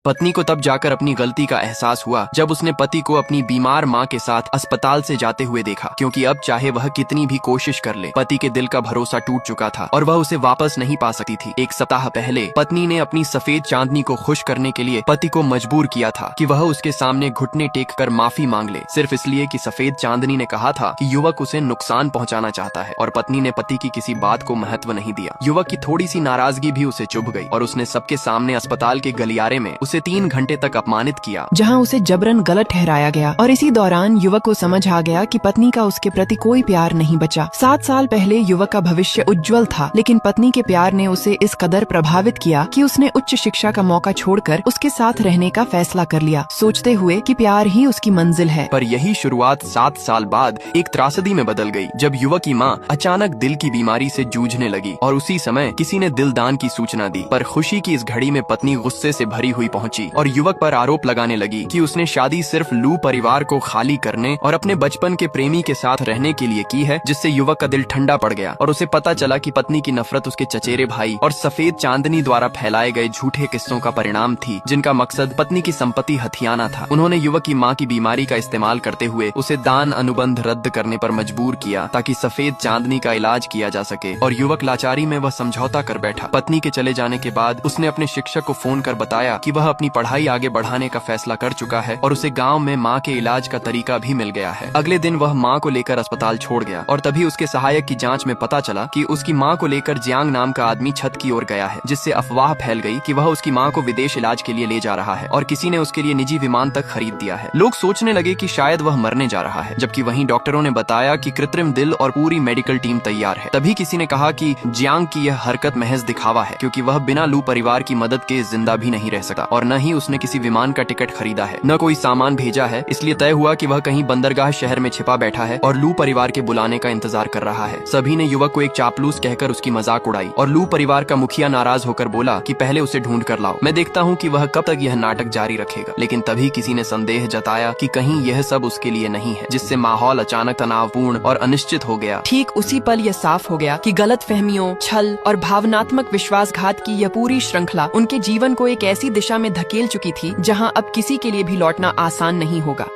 पत्नी को तब जाकर अपनी गलती का एहसास हुआ जब उसने पति को अपनी बीमार माँ के साथ अस्पताल से जाते हुए देखा, क्योंकि अब चाहे वह कितनी भी कोशिश कर ले, पति के दिल का भरोसा टूट चुका था और वह उसे वापस नहीं पा सकती थी। एक सप्ताह पहले पत्नी ने अपनी सफेद चांदनी को खुश करने के लिए पति को मजबूर किया था कि वह उसके सामने घुटने टेक कर माफी मांग ले, सिर्फ इसलिए कि सफेद चांदनी ने कहा था कि युवक उसे नुकसान पहुंचाना चाहता है। और पत्नी ने पति की किसी बात को महत्व नहीं दिया। युवक की थोड़ी सी नाराजगी भी उसे चुभ गई और उसने सबके सामने अस्पताल के गलियारे में उसे 3 घंटे तक अपमानित किया, जहां उसे जबरन गलत ठहराया गया। और इसी दौरान युवक को समझ आ गया कि पत्नी का उसके प्रति कोई प्यार नहीं बचा। 7 साल पहले युवक का भविष्य उज्जवल था, लेकिन पत्नी के प्यार ने उसे इस कदर प्रभावित किया कि उसने उच्च शिक्षा का मौका छोड़कर उसके साथ रहने का फैसला कर लिया, सोचते हुए कि प्यार ही उसकी मंजिल है। पर यही शुरुआत 7 साल बाद एक त्रासदी में बदल गई, जब युवक की माँ अचानक दिल की बीमारी से जूझने लगी और उसी समय किसी ने दिलदान की सूचना दी। पर खुशी की इस घड़ी में पत्नी गुस्से से भरी हुई पहुंची और युवक पर आरोप लगाने लगी कि उसने शादी सिर्फ लू परिवार को खाली करने और अपने बचपन के प्रेमी के साथ रहने के लिए की है, जिससे युवक का दिल ठंडा पड़ गया और उसे पता चला कि पत्नी की नफरत उसके चचेरे भाई और सफेद चांदनी द्वारा फैलाए गए झूठे किस्सों का परिणाम थी, जिनका मकसद पत्नी की संपत्ति हथियाना था। उन्होंने युवक की माँ की बीमारी का इस्तेमाल करते हुए उसे दान अनुबंध रद्द करने पर मजबूर किया ताकि सफेद चांदनी का इलाज किया जा सके, और युवक लाचारी में वह समझौता कर बैठा। पत्नी के चले जाने के बाद उसने अपने शिक्षक को फोन कर बताया कि वह अपनी पढ़ाई आगे बढ़ाने का फैसला कर चुका है और उसे गांव में मां के इलाज का तरीका भी मिल गया है। अगले दिन वह मां को लेकर अस्पताल छोड़ गया और तभी उसके सहायक की जांच में पता चला कि उसकी मां को लेकर जियांग नाम का आदमी छत की ओर गया है, जिससे अफवाह फैल गई कि वह उसकी मां को विदेश इलाज के लिए ले जा रहा है और किसी ने उसके लिए निजी विमान तक खरीद दिया है। लोग सोचने लगे कि शायद वह मरने जा रहा है, जबकि वहीं डॉक्टरों ने बताया कि कृत्रिम दिल और पूरी मेडिकल टीम तैयार है। तभी किसी ने कहा कि जियांग की यह हरकत महज दिखावा है, क्योंकि वह बिना लू परिवार की मदद के जिंदा भी नहीं रह सकता और न ही उसने किसी विमान का टिकट खरीदा है, न कोई सामान भेजा है। इसलिए तय हुआ कि वह कहीं बंदरगाह शहर में छिपा बैठा है और लू परिवार के बुलाने का इंतजार कर रहा है। सभी ने युवक को एक चापलूस कहकर उसकी मजाक उड़ाई और लू परिवार का मुखिया नाराज होकर बोला कि पहले उसे ढूंढ कर लाओ, मैं देखता हूँ कि वह कब तक यह नाटक जारी रखेगा। लेकिन तभी किसी ने संदेह जताया कि कहीं यह सब उसके लिए नहीं है, जिससे माहौल अचानक तनावपूर्ण और अनिश्चित हो गया। ठीक उसी पल यह साफ हो गया कि गलत फहमियों, छल और भावनात्मक विश्वासघात की यह पूरी श्रृंखला उनके जीवन को एक ऐसी दिशा में धकेल चुकी थी जहां अब किसी के लिए भी लौटना आसान नहीं होगा।